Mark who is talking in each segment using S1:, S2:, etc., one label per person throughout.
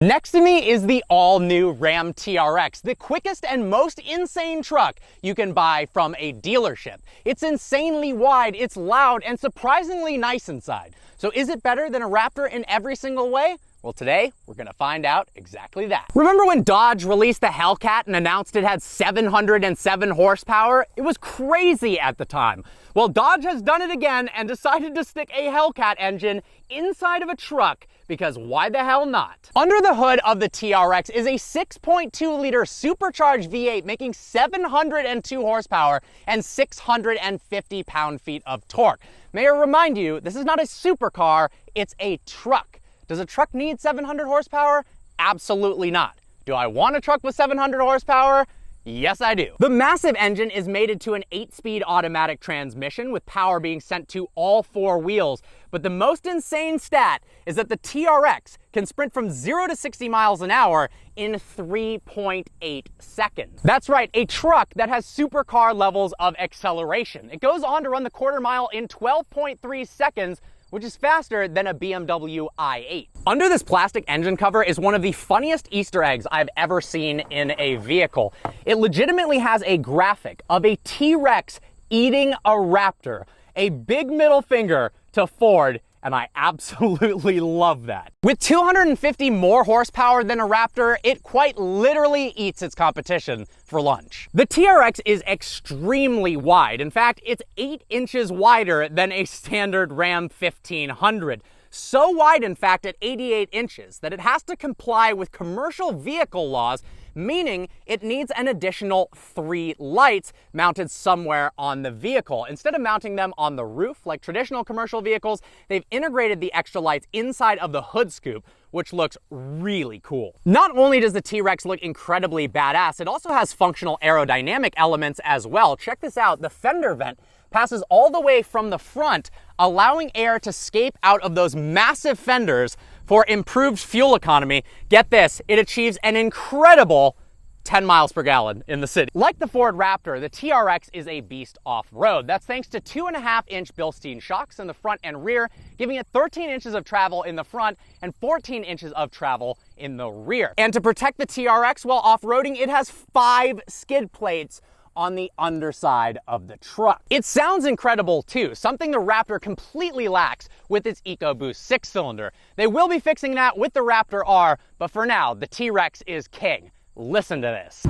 S1: Next to me is the all-new Ram TRX, the quickest and most insane truck you can buy from a dealership. It's insanely wide, it's loud, and surprisingly nice inside. So is it better than a Raptor in every single way? Well, today, we're gonna find out exactly that. Remember when Dodge released the Hellcat and announced it had 707 horsepower? It was crazy at the time. Well, Dodge has done it again and decided to stick a Hellcat engine inside of a truck, because why the hell not? Under the hood of the TRX is a 6.2-liter supercharged V8 making 702 horsepower and 650 pound-feet of torque. May I remind you, this is not a supercar, it's a truck. Does a truck need 700 horsepower? Absolutely not. Do I want a truck with 700 horsepower? Yes, I do. The massive engine is mated to an 8-speed automatic transmission with power being sent to all 4 wheels. But the most insane stat is that the TRX can sprint from 0 to 60 miles an hour in 3.8 seconds. That's right, a truck that has supercar levels of acceleration. It goes on to run the quarter mile in 12.3 seconds, which is faster than a BMW i8. Under this plastic engine cover is one of the funniest Easter eggs I've ever seen in a vehicle. It legitimately has a graphic of a T-Rex eating a Raptor, a big middle finger to Ford, and I absolutely love that. With 250 more horsepower than a Raptor, it quite literally eats its competition for lunch. The TRX is extremely wide. In fact, it's 8 inches wider than a standard Ram 1500. So wide, in fact, at 88 inches, that it has to comply with commercial vehicle laws, meaning it needs an additional 3 lights mounted somewhere on the vehicle. Instead of mounting them on the roof like traditional commercial vehicles, they've integrated the extra lights inside of the hood scoop, which looks really cool. Not only does the T-Rex look incredibly badass, it also has functional aerodynamic elements as well. Check this out, the fender vent passes all the way from the front, allowing air to escape out of those massive fenders for improved fuel economy. Get this, it achieves an incredible 10 miles per gallon in the city. Like the Ford Raptor, the TRX is a beast off-road. That's thanks to 2.5-inch Bilstein shocks in the front and rear, giving it 13 inches of travel in the front and 14 inches of travel in the rear. And to protect the TRX while off-roading, it has 5 skid plates on the underside of the truck. It sounds incredible too, something the Raptor completely lacks with its EcoBoost 6-cylinder. They will be fixing that with the Raptor R, but for now, the T-Rex is king. Listen to this.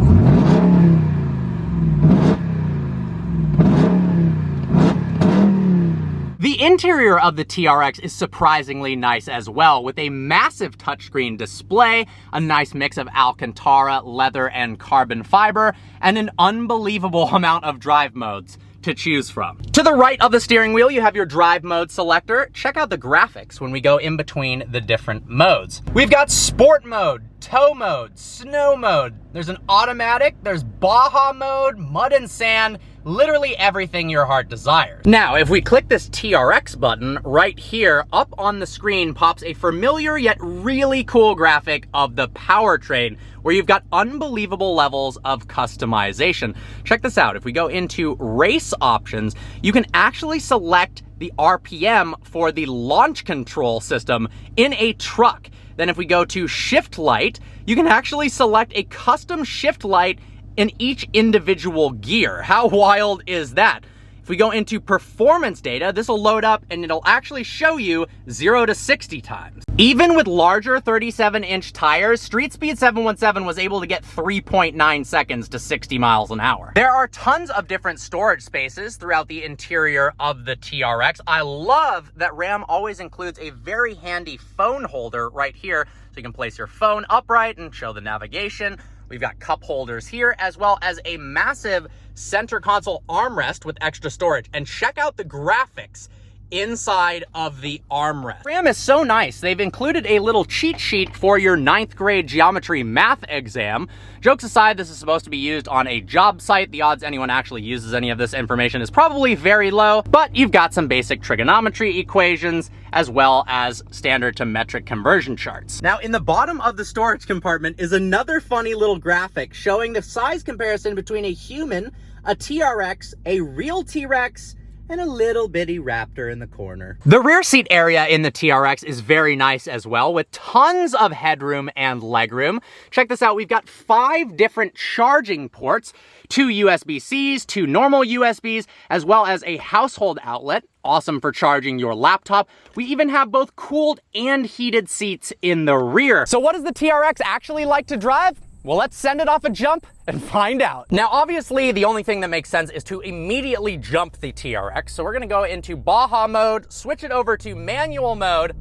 S1: The interior of the TRX is surprisingly nice as well, with a massive touchscreen display, a nice mix of Alcantara, leather, and carbon fiber, and an unbelievable amount of drive modes to choose from. To the right of the steering wheel, you have your drive mode selector. Check out the graphics when we go in between the different modes. We've got sport mode, tow mode, snow mode. There's an automatic, there's Baja mode, mud and sand, literally everything your heart desires. Now, if we click this TRX button right here, up on the screen pops a familiar yet really cool graphic of the powertrain, where you've got unbelievable levels of customization. Check this out. If we go into race options, you can actually select the RPM for the launch control system in a truck. Then if we go to shift light, you can actually select a custom shift light in each individual gear. How wild is that? If we go into performance data, this will load up and it'll actually show you 0 to 60 times. Even with larger 37-inch tires, Street Speed 717 was able to get 3.9 seconds to 60 miles an hour. There are tons of different storage spaces throughout the interior of the TRX. I love that Ram always includes a very handy phone holder right here, so you can place your phone upright and show the navigation. We've got cup holders here, as well as a massive center console armrest with extra storage. And check out the graphics inside of the armrest. Ram is so nice. They've included a little cheat sheet for your 9th grade geometry math exam. Jokes aside, this is supposed to be used on a job site. The odds anyone actually uses any of this information is probably very low, but you've got some basic trigonometry equations as well as standard to metric conversion charts. Now, in the bottom of the storage compartment is another funny little graphic showing the size comparison between a human, a TRX, a real T-Rex, and a little bitty Raptor in the corner. The rear seat area in the TRX is very nice as well, with tons of headroom and legroom. Check this out, we've got 5 different charging ports, 2 USB-Cs, 2 normal USBs, as well as a household outlet. Awesome for charging your laptop. We even have both cooled and heated seats in the rear. So what does the TRX actually like to drive? Well, let's send it off a jump and find out. Now, obviously, the only thing that makes sense is to immediately jump the TRX. So we're gonna go into Baja mode, switch it over to manual mode,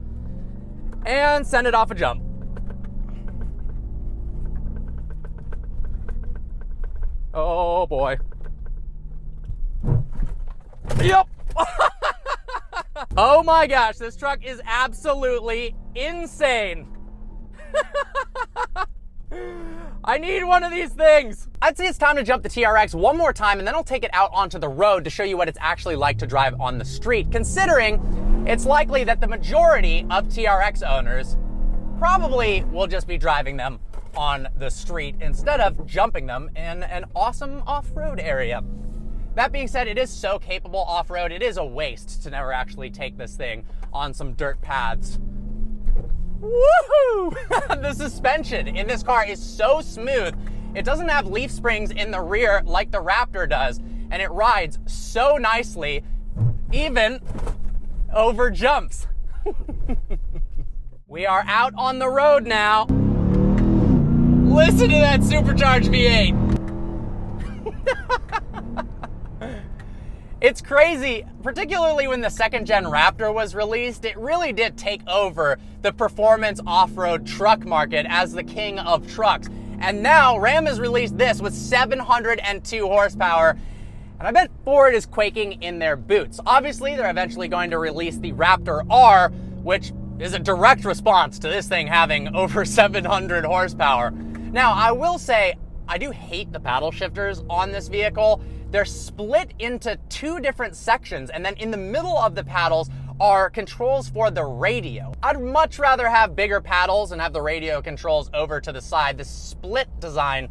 S1: and send it off a jump. Oh boy. Yep. Oh my gosh, this truck is absolutely insane. I need one of these things. I'd say it's time to jump the TRX one more time, and then I'll take it out onto the road to show you what it's actually like to drive on the street, considering it's likely that the majority of TRX owners probably will just be driving them on the street instead of jumping them in an awesome off-road area. That being said, it is so capable off-road, it is a waste to never actually take this thing on some dirt paths. Woohoo! The suspension in this car is so smooth. It doesn't have leaf springs in the rear like the Raptor does, and it rides so nicely, even over jumps. We are out on the road now. Listen to that supercharged V8. It's crazy, particularly when the 2nd gen Raptor was released, it really did take over the performance off-road truck market as the king of trucks. And now Ram has released this with 702 horsepower, and I bet Ford is quaking in their boots. Obviously, they're eventually going to release the Raptor R, which is a direct response to this thing having over 700 horsepower. Now, I will say, I do hate the paddle shifters on this vehicle. They're split into 2 different sections, and then in the middle of the paddles are controls for the radio. I'd much rather have bigger paddles and have the radio controls over to the side. This split design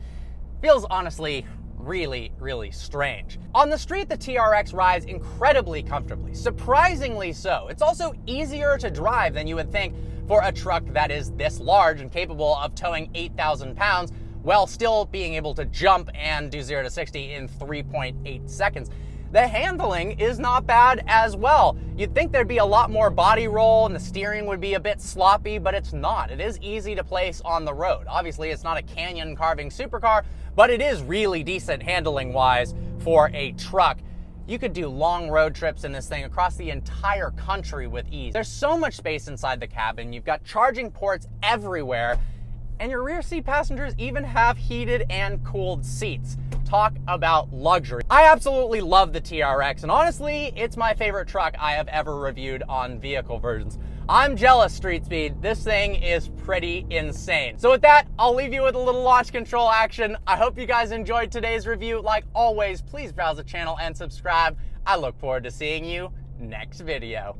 S1: feels honestly really, really strange. On the street, the TRX rides incredibly comfortably, surprisingly so. It's also easier to drive than you would think for a truck that is this large and capable of towing 8,000 pounds while still being able to jump and do 0 to 60 in 3.8 seconds. The handling is not bad as well. You'd think there'd be a lot more body roll and the steering would be a bit sloppy, but it's not. It is easy to place on the road. Obviously, it's not a canyon carving supercar, but it is really decent handling-wise for a truck. You could do long road trips in this thing across the entire country with ease. There's so much space inside the cabin. You've got charging ports everywhere, and your rear seat passengers even have heated and cooled seats. Talk about luxury. I absolutely love the TRX, and honestly, it's my favorite truck I have ever reviewed on vehicle versions. I'm jealous, Street Speed. This thing is pretty insane. So with that, I'll leave you with a little launch control action. I hope you guys enjoyed today's review. Like always, please browse the channel and subscribe. I look forward to seeing you next video.